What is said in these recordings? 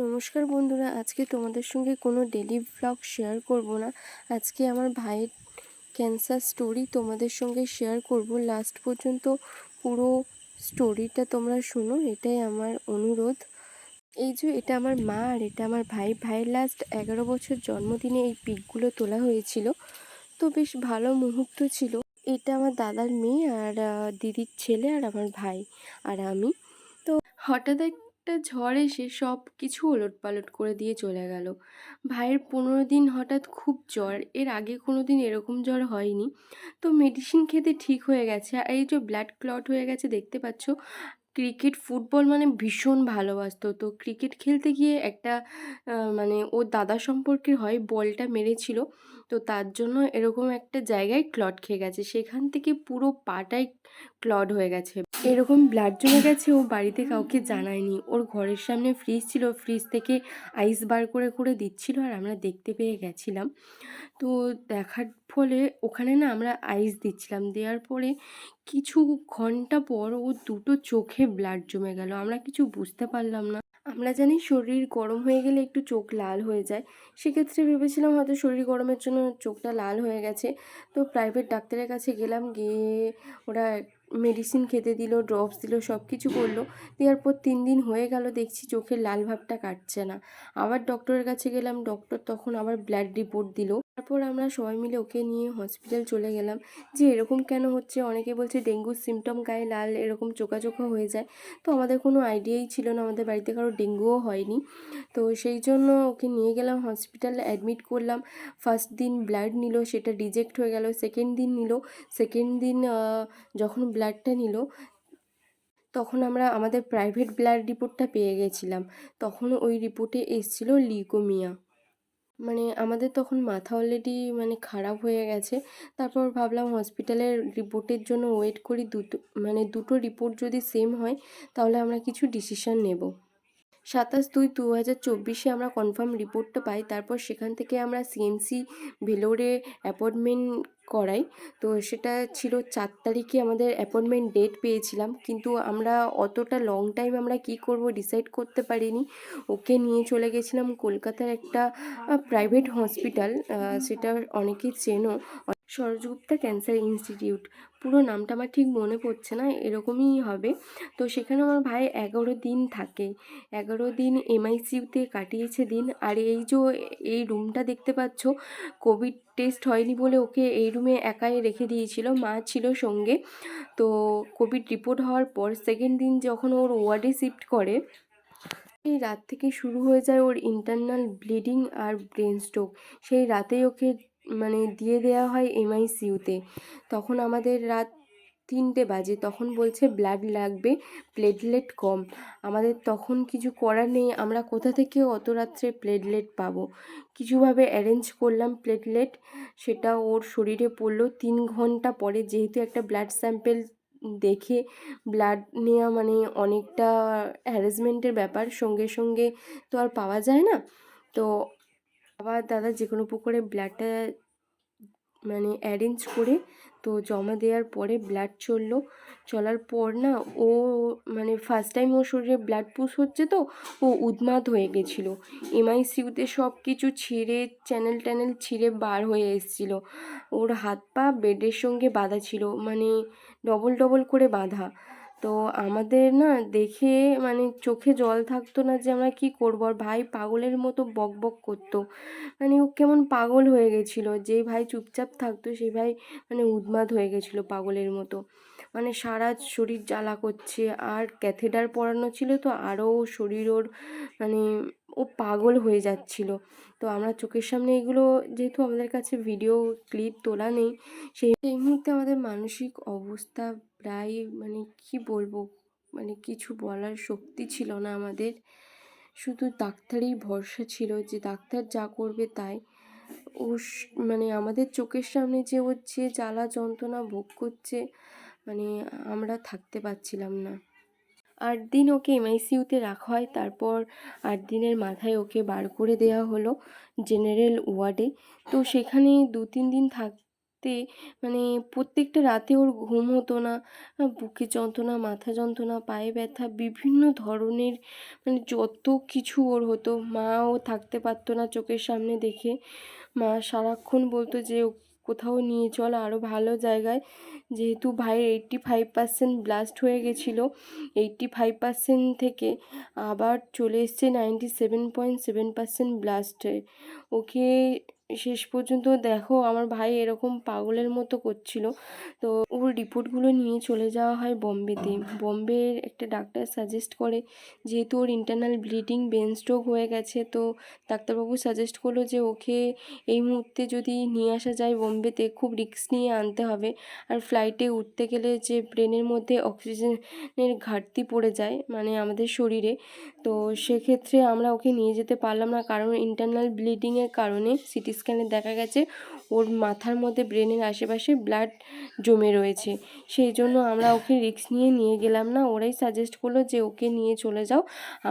নমস্কার বন্ধুরা, আজকে তোমাদের সঙ্গে কোনো ডেলি ভ্লগ শেয়ার করব না। আজকে আমার ভাইয়ের ক্যান্সার স্টোরি তোমাদের সঙ্গে শেয়ার করব। লাস্ট পর্যন্ত পুরো স্টোরিটা তোমরা শোনো, এটাই আমার অনুরোধ। এই যে এটা আমার মা আর এটা আমার ভাইয়ের লাস্ট 11 বছর জন্মদিনে এই পিকগুলো তোলা হয়েছিল। তো বেশ ভালো মুহূর্ত ছিল। এটা আমার দাদার মেয়ে আর দিদির ছেলে আর আমার ভাই আর আমি। তো হঠাৎ একটা ঝড় এসে সব কিছু ওলটপালট করে দিয়ে চলে গেল। ভাইয়ের 15 দিন হঠাৎ খুব জ্বর, এর আগে কোনো দিন এরকম জ্বর হয়নি। তো মেডিসিন খেতে ঠিক হয়ে গেছে। আর এই যে ব্লাড ক্লট হয়ে গেছে দেখতে পাচ্ছ। ক্রিকেট ফুটবল মানে ভীষণ ভালোবাসতো। তো ক্রিকেট খেলতে গিয়ে একটা মানে ওর দাদা সম্পর্কের হয়, বলটা মেরেছিল। তো তার জন্য এরকম একটা জায়গায় ক্লট খেয়ে গেছে, সেখান থেকে পুরো পাটাই ক্লট হয়ে গেছে। এরকম ব্লাড জমে গেছে, ও বাড়িতে কাউকে জানায়নি। ওর ঘরের সামনে ফ্রিজ ছিল, ফ্রিজ থেকে আইস বার করে করে দিচ্ছিল আর আমরা দেখতে পেয়ে গেছিলাম। তো দেখার ফলে ওখানে না আমরা আইস দিচ্ছিলাম, দেওয়ার পরে কিছু ঘন্টা পর ও দুটো চোখে ব্লাড জমে গেল। আমরা কিছু বুঝতে পারলাম না। আমরা জানি শরীর গরম হয়ে গেলে একটু চোখ লাল হয়ে যায়, সেক্ষেত্রে ভেবেছিলাম হয়তো শরীর গরমের জন্য চোখটা লাল হয়ে গেছে। তো প্রাইভেট ডাক্তারের কাছে গেলাম, গিয়ে ওরা মেডিসিন খেতে দিল, ড্রপস দিল, সব কিছু করলো। দেওয়ার পর 3 দিন হয়ে গেল, দেখছি চোখের লাল ভাবটা কাটছে না। আবার ডক্টরের কাছে গেলাম, ডক্টর তখন আবার ব্লাড রিপোর্ট দিল। তারপর আমরা সবাই মিলে ওকে নিয়ে হসপিটাল চলে গেলাম। যে এরকম কেন হচ্ছে, অনেকে বলছে ডেঙ্গুর সিমটম, গায়ে লাল এরকম চোখা চোখা হয়ে যায়। তো আমাদের কোনো আইডিয়াই ছিল না, আমাদের বাড়িতে কারো ডেঙ্গুও হয়নি। তো সেই জন্য ওকে নিয়ে গেলাম হসপিটালে, অ্যাডমিট করলাম। ফার্স্ট দিন ব্লাড নিল, সেটা রিজেক্ট হয়ে গেল। সেকেন্ড দিন নিল, সেকেন্ড দিন যখন ব্লাডটা নিল তখন আমরা আমাদের প্রাইভেট ব্লাড রিপোর্টটা পেয়ে গেছিলাম। তখন ওই রিপোর্টে এসেছিল লিউকোমিয়া। মানে আমাদের তখন মাথা অলরেডি মানে খারাপ হয়ে গেছে। তারপর ভাবলাম হসপিটালের রিপোর্টের জন্য ওয়েট করি, দুটো রিপোর্ট যদি সেম হয় তাহলে আমরা কিছু ডিসিশন নেব। 27/2/2024 আমরা কনফার্ম রিপোর্টটা পাই। তারপর সেখান থেকে আমরা সিএমসি ভেলোরে অ্যাপয়েন্টমেন্ট করাই। তো সেটা ছিল 4 তারিখে আমাদের অ্যাপয়েন্টমেন্ট ডেট পেয়েছিলাম, কিন্তু আমরা অতটা লং টাইম আমরা কি করব ডিসাইড করতে পারিনি। ওকে নিয়ে চলে গেছিলাম কলকাতার একটা প্রাইভেট হসপিটাল, সেটা অনেকেই চেনো, সরজগুপ্তা ক্যান্সার ইনস্টিটিউট। পুরো নামটা আমার ঠিক মনে পড়ছে না, এরকমই হবে। তো সেখানে আমার ভাই 11 দিন থাকে, 11 দিন এমআইসিউতে কাটিয়েছে দিন। আর এই যে এই রুমটা দেখতে পাচ্ছ, কোভিড টেস্ট হয়নি বলে ওকে এই রুমে একাই রেখে দিয়েছিল, মা ছিল সঙ্গে। তো কোভিড রিপোর্ট হওয়ার পর সেকেন্ড দিন যখন ওর ওয়ার্ডে শিফট করে, এই রাত থেকে শুরু হয়ে যায় ওর ইন্টারনাল ব্লিডিং আর ব্রেন স্ট্রোক। সেই রাতেই ওকে মানে দিয়ে দেওয়া হয় এমআইসিউতে। তখন আমাদের রাত 3টে বাজে, তখন বলছে ব্লাড লাগবে, প্লেটলেট কম। আমাদের তখন কিছু করার নেই, আমরা কোথা থেকে অত রাত্রে প্লেটলেট পাবো। কিছুভাবে অ্যারেঞ্জ করলাম প্লেটলেট, সেটা ওর শরীরে পড়লো 3 ঘন্টা পরে। যেহেতু একটা ব্লাড স্যাম্পেল দেখে ব্লাড নেওয়া মানে অনেকটা হ্যারাসমেন্টের ব্যাপার, সঙ্গে সঙ্গে তো আর পাওয়া যায় না। তো আবার দাদা যে কোনো পুকুরে ব্লাডটা মানে অ্যারেঞ্জ করে তো জমা দেওয়ার পরে ব্লাড চলার পর না, ও মানে ফার্স্ট টাইম ওর শরীরে ব্লাড পুশ হচ্ছে, তো ও উন্মাদ হয়ে গেছিলো। এমআইসিউতে সব কিছু ছিঁড়ে চ্যানেল ট্যানেল ছিঁড়ে বার হয়ে এসেছিলো। ওর হাত পা বেডের সঙ্গে বাঁধা ছিল, মানে ডবল ডবল করে বাঁধা। তো আমাদের না দেখে মানে চোখে জল থাকতো না যে আমরা কি করবো। আর ভাই পাগলের মতো বক বক করতো, মানে ও কেমন পাগল হয়ে গেছিলো। যেই ভাই চুপচাপ থাকতো সেই ভাই মানে উন্মাদ হয়ে গেছিলো পাগলের মতো, মানে সারা শরীর জ্বালা করছে। আর ক্যাথেটার পরানো ছিল, তো আরও শরীর ওর মানে ও পাগল হয়ে যাচ্ছিলো। তো আমরা চোখের সামনে এগুলো, যেহেতু আমাদের কাছে ভিডিও ক্লিপ তোলা নেই, সেই মুহূর্তে আমাদের মানসিক অবস্থা প্রায় মানে কি বলবো, মানে কিছু বলার শক্তি ছিল না আমাদের। শুধু ডাক্তারই ভরসা ছিল, যে ডাক্তার যা করবে তাই। ও মানে আমাদের চোখের সামনে যে ওর যে জ্বালা যন্ত্রণা ভোগ করছে, মানে আমরা থাকতে পারছিলাম না। 8 দিন ওকে এমআইসিউতে রাখা হয়। তারপর 8 দিনের মাথায় ওকে বার করে দেওয়া হলো জেনারেল ওয়ার্ডে। তো সেখানে 2-3 দিন থাকতে মানে প্রত্যেকটা রাতে ওর ঘুম হতো না। বুকের যন্ত্রণা, মাথা যন্ত্রণা, পায়ে ব্যথা, বিভিন্ন ধরনের মানে যত কিছু ওর হতো। মাও থাকতে পারতো না চোখের সামনে দেখে। মা সারাক্ষণ বলতো যে কোথাও নিয়ে চল আরও ভালো জায়গায়। যেহেতু ভাইয়ের 85% ব্লাস্ট হয়ে গেছিলো, 85% থেকে আবার চলে এসছে 97.7% ব্লাস্টে। ওকে শেষ পর্যন্ত দেখো আমার ভাই এরকম পাগলের মতো করছিল। তো ওর রিপোর্টগুলো নিয়ে চলে যাওয়া হয় বম্বেতে। বম্বের একটা ডাক্তার সাজেস্ট করে, যেহেতু ওর ইন্টারনাল ব্লিডিং, ব্রেন স্ট্রোক হয়ে গেছে, তো ডাক্তারবাবু সাজেস্ট করলো যে ওকে এই মুহূর্তে যদি নিয়ে আসা যায় বম্বেতে, খুব রিস্ক নিয়ে আনতে হবে। আর ফ্লাইটে উঠতে গেলে যে ব্রেনের মধ্যে অক্সিজেনের ঘাটতি পড়ে যায় মানে আমাদের শরীরে, তো সেক্ষেত্রে আমরা ওকে নিয়ে যেতে পারলাম না, কারণ ইন্টারনাল ব্লিডিংয়ের কারণে সিটি স্ক্যানে দেখা গেছে ওর মাথার মধ্যে, ব্রেনের আশেপাশে ব্লাড জমে রয়েছে। সেই জন্য আমরা ওকে রিস্ক নিয়ে গেলাম না। ওরাই সাজেস্ট করলো যে ওকে নিয়ে চলে যাও,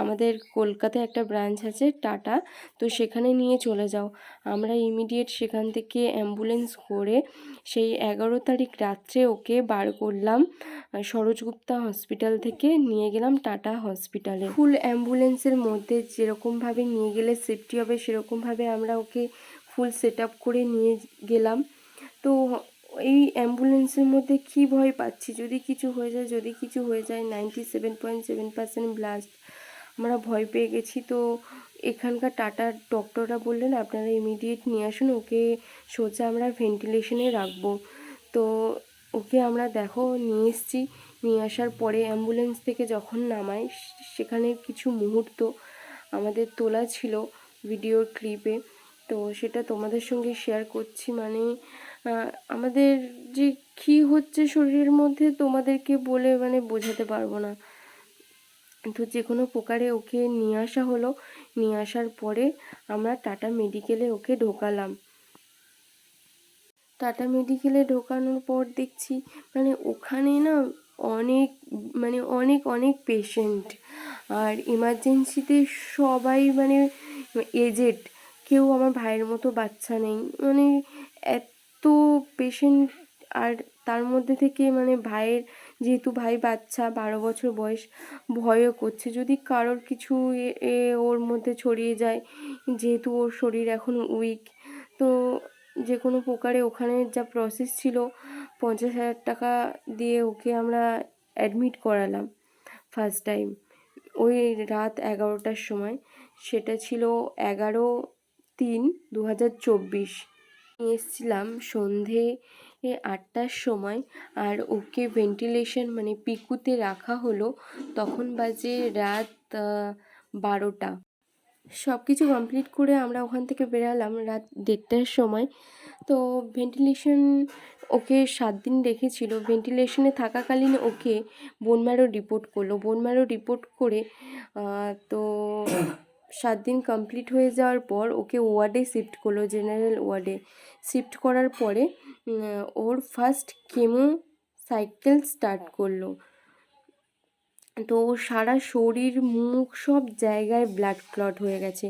আমাদের কলকাতায় একটা ব্রাঞ্চ আছে টাটা, তো সেখানে নিয়ে চলে যাও। আমরা ইমিডিয়েট সেখান থেকে অ্যাম্বুলেন্স করে সেই 11 তারিখ রাত্রে ওকে বার করলাম সরোজগুপ্তা হসপিটাল থেকে, নিয়ে গেলাম টাটা হসপিটালে। ফুল অ্যাম্বুলেন্সের মধ্যে যেরকমভাবে নিয়ে গেলে সেফটি হবে সেরকমভাবে আমরা ওকে ফুল সেট আপ করে নিয়ে গেলাম। তো এই অ্যাম্বুলেন্সের মধ্যে কী ভয় পাচ্ছি, যদি কিছু হয়ে যায়, যদি কিছু হয়ে যায়। 97.7% ব্লাস্ট, আমরা ভয় পেয়ে গেছি। তো এখানকার টাটার ডক্টররা বললেন আপনারা ইমিডিয়েট নিয়ে আসুন, ওকে সোজা আমরা ভেন্টিলেশনে রাখবো। তো ওকে আমরা দেখো নিয়ে এসেছি। নিয়ে আসার পরে অ্যাম্বুলেন্স থেকে যখন নামাই, সেখানে কিছু মুহূর্ত আমাদের তোলা ছিল ভিডিওর ক্লিপে, তো সেটা তোমাদের সঙ্গে শেয়ার করছি। মানে আমাদের যে কী হচ্ছে শরীরের মধ্যে তোমাদেরকে বলে মানে বোঝাতে পারবো না। তো যে কোনো প্রকারে ওকে নিয়ে আসা হলো। নিয়ে আসার পরে আমরা টাটা মেডিকেলে ওকে ঢোকালাম। টাটা মেডিকেলে ঢোকানোর পর দেখছি মানে ওখানে না অনেক মানে অনেক অনেক পেশেন্ট, আর ইমার্জেন্সিতে সবাই মানে এজেড, কেউ আমার ভাইয়ের মতো বাচ্চা নেই, মানে এত পেশেন্ট। আর তার মধ্যে থেকে মানে ভাইয়ের, যেহেতু ভাই বাচ্চা 12 বছর বয়স, ভয়ও করছে যদি কারোর কিছু ওর মধ্যে ছড়িয়ে যায়, যেহেতু ওর শরীর এখন উইক। তো যে কোনো প্রকারে ওখানে যা প্রসেস ছিল, 50,000 টাকা দিয়ে ওকে আমরা অ্যাডমিট করালাম ফার্স্ট টাইম, ওই রাত 11টার সময়। সেটা ছিল 11/3/2024। নিয়ে এসেছিলাম সন্ধে 8টার সময়, আর ওকে ভেন্টিলেশন মানে পিকুতে রাখা হলো, তখন বাজে রাত 12টা। সব কিছু কমপ্লিট করে আমরা ওখান থেকে বেরালাম রাত 1:30টার সময়। তো ভেন্টিলেশন ওকে 7 দিন রেখেছিল। ভেন্টিলেশনে থাকাকালীন ওকে বোন ম্যারো রিপোর্ট করলো। বোন ম্যারো রিপোর্ট করে তো 7 দিন কমপ্লিট হয়ে যাওয়ার পর ওকে ওয়ার্ডে শিফট করলো, জেনারেল ওয়ার্ডে। শিফট করার পরে ওর ফার্স্ট কেমো সাইকেল স্টার্ট করলো। তো ওর সারা শরীর, মুখ, সব জায়গায় ব্লাড ক্লট হয়ে গেছে।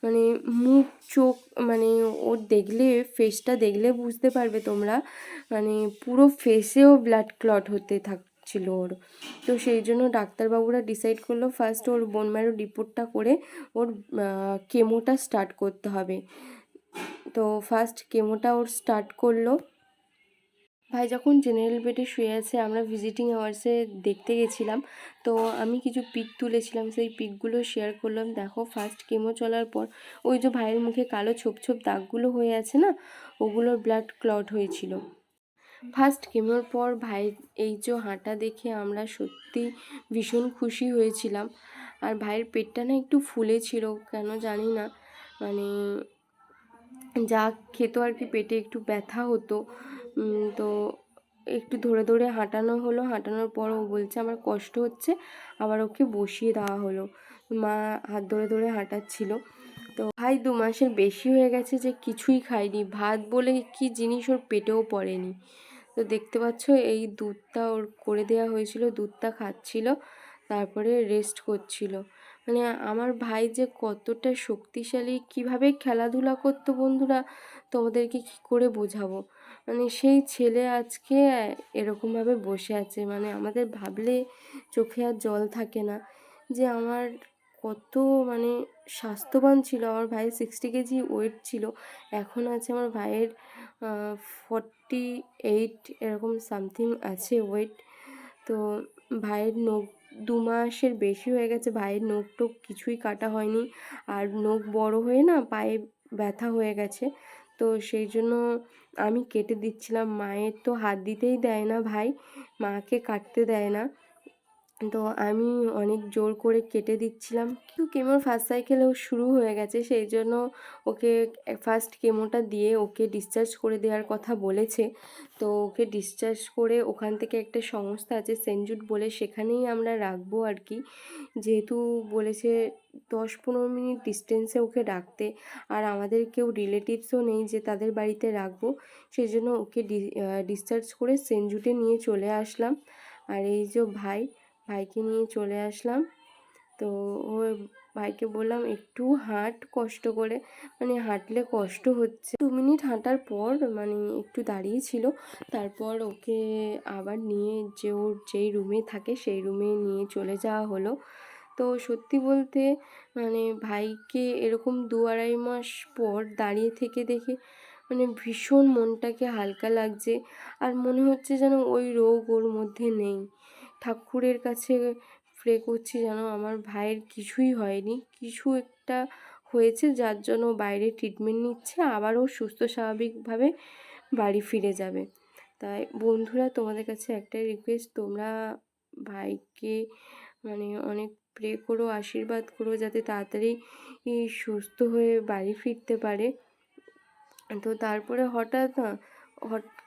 মানে মুখ, চোখ, মানে ওর দেখলে, ফেসটা দেখলে বুঝতে পারবে তোমরা, মানে পুরো ফেসেও ব্লাড ক্লট হতে থাকছিল ওর। তো সেই জন্য ডাক্তারবাবুরা ডিসাইড করলো ফার্স্ট ওর বোন ম্যারো রিপোর্টটা করে ওর কেমোটা স্টার্ট করতে হবে। তো ফার্স্ট কেমোটা ওর স্টার্ট করলো। ভাই যখন জেনারেল বেডে শুয়ে আছে, আমরা ভিজিটিং আওয়ার্সে দেখতে গেছিলাম, তো আমি কিছু পিক তুলেছিলাম, সেই পিকগুলো শেয়ার করলাম। দেখো ফার্স্ট কেমো চলার পর ওই যে ভাইয়ের মুখে কালো ছোপ ছোপ দাগগুলো হয়ে আছে না, ওগুলোর ব্লাড ক্লট হয়েছিল। ফার্স্ট কেমোর পর ভাই এই যে হাঁটা দেখে আমরা সত্যি ভীষণ খুশি হয়েছিলাম। আর ভাইয়ের পেটটা না একটু ফুলেছিল, কেন জানি না, মানে যা খেত আর কি, পেটে একটু ব্যথা হতো। তো একটু ধরে ধরে হাঁটানো হলো। হাঁটানোর পর ও বলছে আমার কষ্ট হচ্ছে, আবার ওকে বসিয়ে দেওয়া হলো। মা হাত ধরে ধরে হাঁটাচ্ছিল। তো ভাই 2 মাসের বেশি হয়ে গেছে যে কিছুই খায়নি, ভাত বলে কি জিনিস ওর পেটেও পড়েনি। তো দেখতে পাচ্ছ এই দুধটা ওর করে দেওয়া হয়েছিল, দুধটা খাচ্ছিল, তারপরে রেস্ট করছিল। মানে আমার ভাই যে কতটা শক্তিশালী, কিভাবে খেলাধুলা করতো বন্ধুরা, তোমাদেরকে কি করে বোঝাবো। মানে সেই ছেলে আজকে এরকমভাবে বসে আছে, মানে আমাদের ভাবলে চোখে আর জল থাকে না যে আমার কত মানে স্বাস্থ্যবান ছিল। আমার ভাইয়ের 60 কেজি ওয়েট ছিল, এখন আছে আমার ভাইয়ের 48 এরকম সামথিং আছে ওয়েট। তো ভাইয়ের নখ 2 মাসের বেশি হয়ে গেছে, ভাইয়ের নখ টোখ কিছুই কাটা হয়নি। আর নখ বড় হয়ে না পায়ে ব্যথা হয়ে গেছে, তো সেই জন্য আমি কেটে দিচ্ছিলাম। মায়ের তো হাত দিতেই দেয় না ভাই, মাকে কাটতে দেয় না, তো আমি অনেক জোর করে কেটে দিচ্ছিলাম। কিন্তু কেমোর ফার্স্ট সাইকেলেও শুরু হয়ে গেছে, সেই জন্য ওকে ফার্স্ট কেমোটা দিয়ে ওকে ডিসচার্জ করে দেওয়ার কথা বলেছে। তো ওকে ডিসচার্জ করে ওখান থেকে একটা সংস্থা আছে সেন্ট জুড বলে, সেখানেই আমরা রাখবো আর কি। যেহেতু বলেছে 10-15 মিনিট ডিস্টেন্সে ওকে রাখতে, আর আমাদের কেউ রিলেটিভসও নেই যে তাদের বাড়িতে রাখবো, সেই জন্য ওকে ডিসচার্জ করে সেন্ট জুডে নিয়ে চলে আসলাম। আর এই যে ভাইকে নিয়ে চলে আসলাম। তো ওই ভাইকে বললাম একটু হাঁট কষ্ট করে, মানে হাঁটলে কষ্ট হচ্ছে। 2 মিনিট হাঁটার পর মানে একটু দাঁড়িয়েছিল, তারপর ওকে আবার নিয়ে যে ওর যেই রুমে থাকে সেই রুমে নিয়ে চলে যাওয়া হলো। তো সত্যি বলতে মানে ভাইকে এরকম 2-2.5 মাস পর দাঁড়িয়ে থেকে দেখে মানে ভীষণ মনটাকে হালকা লাগছে, আর মনে হচ্ছে যেন ওই রোগ ওর মধ্যে নেই। ঠাকুরের কাছে প্রে করছি যেন আমার ভাইয়ের কিছুই হয়নি, কিছু একটা হয়েছে যার জন্য বাইরে ট্রিটমেন্ট নিচ্ছে, আবারও সুস্থ স্বাভাবিকভাবে বাড়ি ফিরে যাবে। তাই বন্ধুরা তোমাদের কাছে একটাই রিকোয়েস্ট, তোমরা ভাইকে মানে অনেক প্রে করো, আশীর্বাদ করো যাতে তাড়াতাড়ি সুস্থ হয়ে বাড়ি ফিরতে পারে। তো তারপরে হঠাৎ না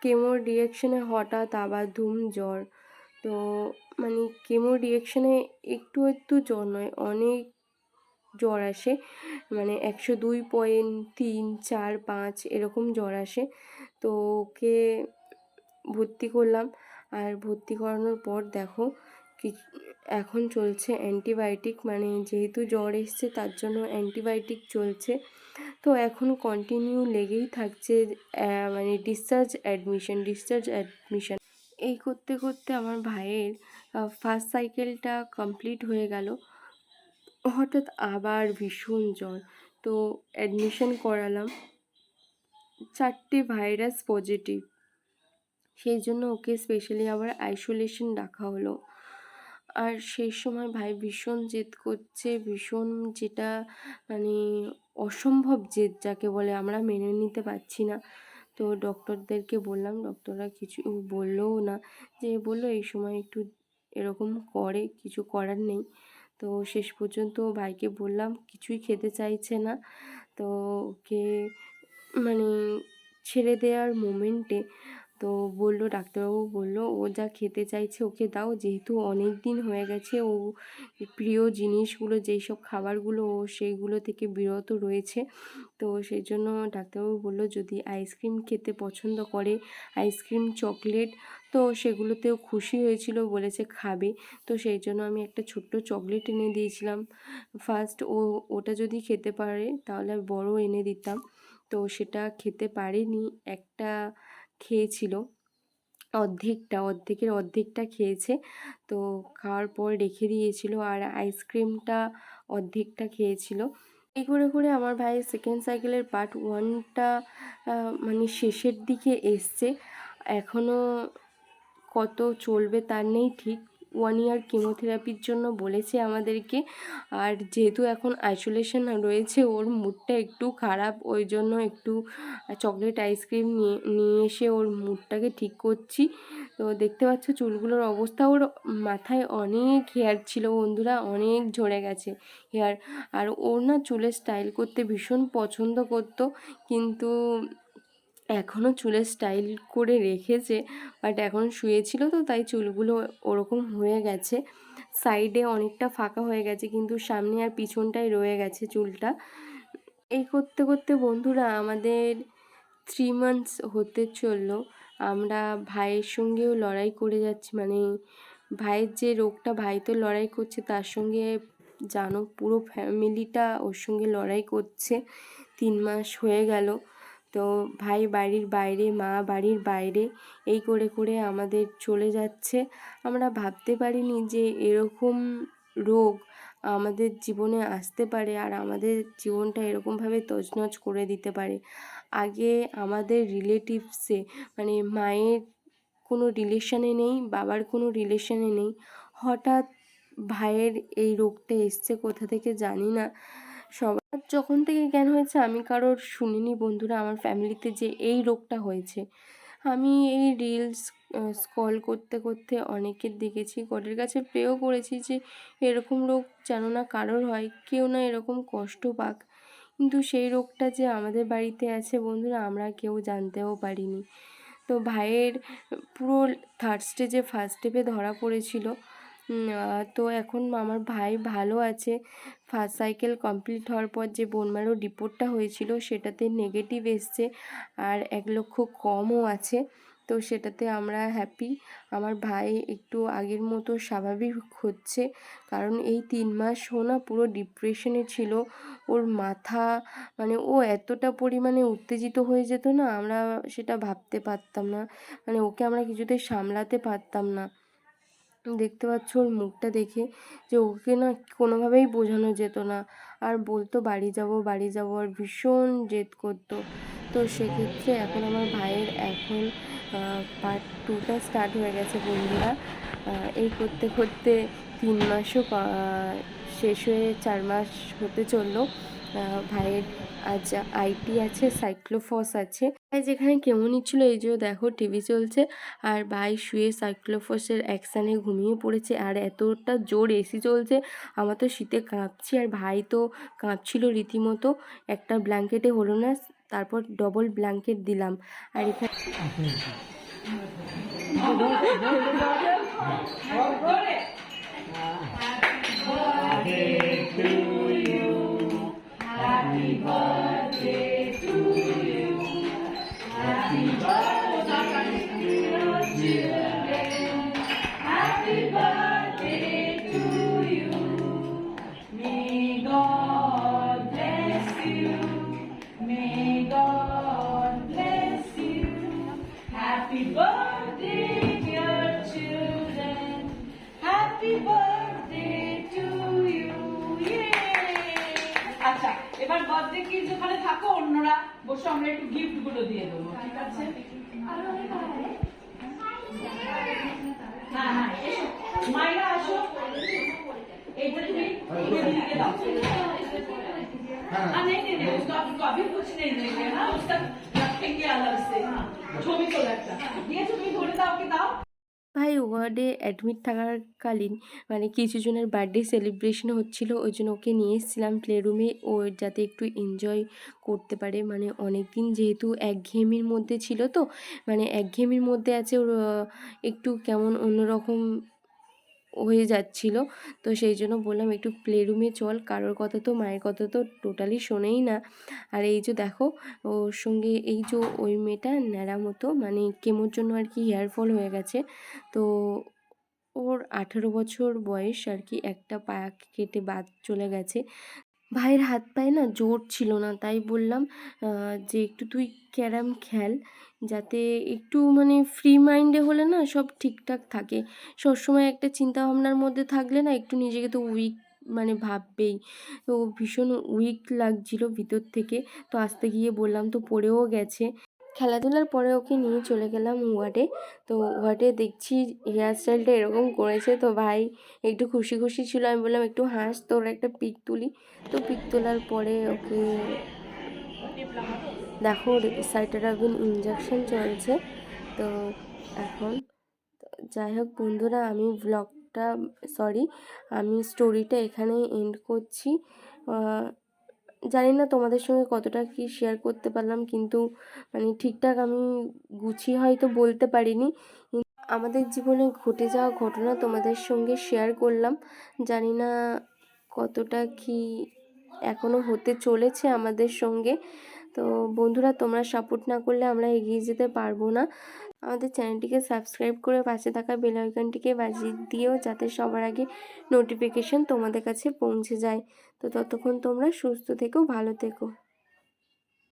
কেমোর রিয়াকশানে হঠাৎ আবার ধুম জ্বর। তো মানে কেমো রিয়াকশানে একটু একটু জ্বর নয়, অনেক জ্বর আসে, মানে 102.3, 4, 5 এরকম জ্বর আসে। তো ওকে ভর্তি করলাম, আর ভর্তি করানোর পর দেখো কি এখন চলছে অ্যান্টিবায়োটিক, মানে যেহেতু জ্বর এসছে তার জন্য অ্যান্টিবায়োটিক চলছে। তো এখন কন্টিনিউ লেগেই থাকছে, মানে ডিসচার্জ অ্যাডমিশন এই করতে করতে আমার ভাইয়ের ফার্স্ট সাইকেলটা কমপ্লিট হয়ে গেল। হঠাৎ আবার ভীষণ জ্বর, তো অ্যাডমিশন করালাম, 4টে ভাইরাস পজিটিভ, সেই জন্য ওকে স্পেশালি আবার আইসোলেশন রাখা হলো। আর সেই সময় ভাই ভীষণ জেদ করছে, ভীষণ, যেটা মানে অসম্ভব জেদ যাকে বলে, আমরা মেনে নিতে পারছি না। তো ডক্টরদেরকে বললাম, ডক্টররা কিছু বললোও না, যে বললো এই সময় একটু এরকম করে, কিছু করার নেই। তো শেষ পর্যন্ত ভাইকে বললাম, কিছুই খেতে চাইছে না। তো ওকে মানে ছেড়ে দেওয়ার মোমেন্টে তো বললো, ডাক্তারবাবু বললো ও যা খেতে চাইছে ওকে দাও, যেহেতু অনেক দিন হয়ে গেছে ও প্রিয় জিনিসগুলো, যেই সব খাবারগুলো ও সেইগুলো থেকে বিরত রয়েছে। তো সেই জন্য ডাক্তারবাবু বললো যদি আইসক্রিম খেতে পছন্দ করে, আইসক্রিম, চকলেট, তো সেগুলোতেও খুশি হয়েছিল, বলেছে খাবে। তো সেই জন্য আমি একটা ছোট্ট চকলেট এনে দিয়েছিলাম ফার্স্ট। ওটা যদি খেতে পারে তাহলে বড় এনে দিতাম, তো সেটা খেতে পারেনি, একটা খেয়েছিল, অর্ধেকের অর্ধেকটা খেয়েছে। তো খাওয়ার পর রেখে দিয়েছিল, আর আইসক্রিমটা অর্ধেকটা খেয়েছিল। এই করে করে আমার ভাইয়ের সেকেন্ড সাইকেলের পার্ট 1টা মানে শেষের দিকে এসছে। এখনও কত চলবে তার নেই ঠিক। 1 ইয়ার কেমোথেরাপির জন্য বলেছে আমাদেরকে, আর যেহেতু এখন আইসোলেশন রয়েছে, ওর মুডটা একটু খারাপ, ওই জন্য একটু চকলেট আইসক্রিম নিয়ে এসে ওর মুডটাকে ঠিক করছি। তো দেখতে পাচ্ছ চুলগুলোর অবস্থা, ওর মাথায় অনেক হেয়ার ছিল বন্ধুরা, অনেক ঝরে গেছে হেয়ার। আর ওর না চুলের স্টাইল করতে ভীষণ পছন্দ করতো, কিন্তু এখনও চুলের স্টাইল করে রেখেছে, বাট এখন শুয়েছিল তো তাই চুলগুলো ওরকম হয়ে গেছে, সাইডে অনেকটা ফাঁকা হয়ে গেছে, কিন্তু সামনে আর পিছনটাই রয়ে গেছে চুলটা। এই করতে করতে বন্ধুরা আমাদের 3 মান্থস হতে চললো। আমরা ভাইয়ের সঙ্গেও লড়াই করে যাচ্ছি, মানে ভাইয়ের যে রোগটা, ভাই তো লড়াই করছে, তার সঙ্গে জানো পুরো ফ্যামিলিটা ওর সঙ্গে লড়াই করছে। 3 মাস হয়ে গেল। তো ভাই বাড়ির বাইরে, মা বাড়ির বাইরে, এই করে করে আমাদের চলে যাচ্ছে। আমরা ভাবতে পারিনি যে এরকম রোগ আমাদের জীবনে আসতে পারে আর আমাদের জীবনটা এরকমভাবে তছনছ করে দিতে পারে। আগে আমাদের রিলেটিভসে মানে মায়ের কোনো রিলেশনে নেই, বাবার কোনো রিলেশনে নেই, হঠাৎ ভাইয়ের এই রোগটা এসছে কোথা থেকে জানি না। সবার যখন থেকে জ্ঞান হয়েছে আমি কারোর শুনিনি বন্ধুরা আমার ফ্যামিলিতে যে এই রোগটা হয়েছে। আমি এই রিলস স্ক্রল করতে করতে অনেকের দেখেছি, গডের কাছে প্রেও করেছি যে এরকম রোগ যেন না কারোর হয়, কেউ না এরকম কষ্ট পাক। কিন্তু সেই রোগটা যে আমাদের বাড়িতে আছে বন্ধুরা আমরা কেউ জানতেও পারিনি। তো ভাইয়ের পুরো থার্ড স্টেজে ফার্স্ট স্টেপে ধরা পড়েছিল। তো এখন আমার ভাই ভালো আছে। ফার্স্ট সাইকেল কমপ্লিট হওয়ার পর যে বোন ম্যারো রিপোর্টটা হয়েছিল সেটাতে নেগেটিভ এসছে আর 1 লক্ষ কমও আছে। তো সেটাতে আমরা হ্যাপি। আমার ভাই একটু আগের মতো স্বাভাবিক হচ্ছে, কারণ এই 3 মাস না পুরো ডিপ্রেশনে ছিল। ওর মাথা মানে ও এতটা পরিমাণে উত্তেজিত হয়ে যেত না, আমরা সেটা ভাবতে পারতাম না। মানে ওকে আমরা কিছুতেই সামলাতে পারতাম না। দেখতে পাচ্ছ ওর মুখটা দেখে যে ওকে না কোনোভাবেই বোঝানো যেত না, আর বলতো বাড়ি যাব বাড়ি যাব, আর ভীষণ জেদ করতো। তো সেক্ষেত্রে এখন আমার ভাইয়ের এখন পার্ট 2টা স্টার্ট হয়ে গেছে বন্ধুরা। এই করতে করতে 3 মাসও শেষ হয়ে 4 মাস হতে চললো। ভাইয়ের আজ আইটি আছে, সাইক্লোফস আছে। ভাই যেখানে কেমন ছিল এই যে দেখো টিভি চলছে আর ভাই শুয়ে সাইক্লোফসের অ্যাকশানে ঘুমিয়ে পড়েছে, আর এতটা জোর এসি চলছে আমার তো শীতে কাঁপছি, আর ভাই তো কাঁপছিল রীতিমতো। একটা ব্ল্যাঙ্কেটে হলো না, তারপর ডবল ব্ল্যাঙ্কেট দিলাম। আর এখানে Happy birthday, dear children. Happy birthday to you. আচ্ছা, এবার বার্থডে কি যেখানে থাকো অন্যরা বসে আমরা একটু গিফট গুলো দিয়ে দেবো, ঠিক আছে? হ্যাঁ হ্যাঁ, এসো মায়েরা আসো, এইটা তুমি দিকে দাও। नहीं नहीं नहीं, उसका कभी कुछ नहीं देंगे ना, उसका रखेंगे अलग से। ছবি তোলা একটা দিয়েছো তুমি, ধরে দাও কি দাও। ভাই ওয়ার্ডে অ্যাডমিট থাকাকালীন মানে কিছু জনের বার্থডে সেলিব্রেশন হচ্ছিল, ওই জন্য ওকে নিয়ে এসেছিলাম প্লে রুমে, ও যাতে একটু এনজয় করতে পারে। মানে অনেক দিন যেহেতু একঘেয়েমির মধ্যে ছিল, তো মানে একঘেয়েমির মধ্যে আছে ওর, একটু কেমন অন্যরকম হয়ে যাচ্ছিল। তো সেই জন্য বললাম একটু প্লে রুমে চল, কারোর কথা তো মায়ের কথা তো টোটালি শোনেই না। আর এই যে দেখো ওর সঙ্গে এই যে ওই মেয়েটা ন্যাড়া মতো মানে কেমোর জন্য আর কি হেয়ার ফল হয়ে গেছে। তো ওর 18 বছর বয়স আর কি, একটা পা কেটে বাদ চলে গেছে। ভাইয়ের হাত পায়ে না জোর ছিল না, তাই বললাম যে একটু তুই ক্যারাম খেল, যাতে একটু মানে ফ্রি মাইন্ডে হলে না সব ঠিকঠাক থাকে। সবসময় একটা চিন্তা ভাবনার মধ্যে থাকলে না একটু নিজেকে তো উইক মানে ভাববেই। তো ভীষণ উইক লাগছিল ভিতর থেকে। তো আসতে গিয়ে বললাম তো পড়েও গেছে। খেলাধুলার পরে ওকে নিয়ে চলে গেলাম ওয়ার্ডে। তো ওয়ার্ডে দেখছি হেয়ার স্টাইলটা এরকম করেছে, তো ভাই একটু খুশি খুশি ছিল। আমি বললাম একটু হাস, তোর একটা পিক তুলি। তো পিক তোলার পরে ওকে দেখো সাইটারাবিন ইঞ্জেকশন চলছে। তো এখন যাই হোক বন্ধুরা, আমি ব্লগটা আমি স্টোরিটা এখানে এন্ড করছি। জানি না তোমাদের সঙ্গে কতটা কি শেয়ার করতে পারলাম, কিন্তু মানে ঠিকঠাক আমি গুছিয়ে হয়তো বলতে পারিনি। আমাদের জীবনে ঘটে যাওয়া ঘটনা তোমাদের সঙ্গে শেয়ার করলাম। জানি না কতটা কি এখনও হতে চলেছে আমাদের সঙ্গে। তো বন্ধুরা, তোমরা সাপোর্ট না করলে আমরা এগিয়ে যেতে পারবো না। আমাদের চ্যানেলটিকে সাবস্ক্রাইব করে পাশে থাকা বেল আইকনটিকে বাজিয়ে দিও, যাতে সবার আগে নোটিফিকেশন তোমাদের কাছে পৌঁছে যায়। তো ততক্ষণ তোমরা সুস্থ থেকো, ভালো থেকো।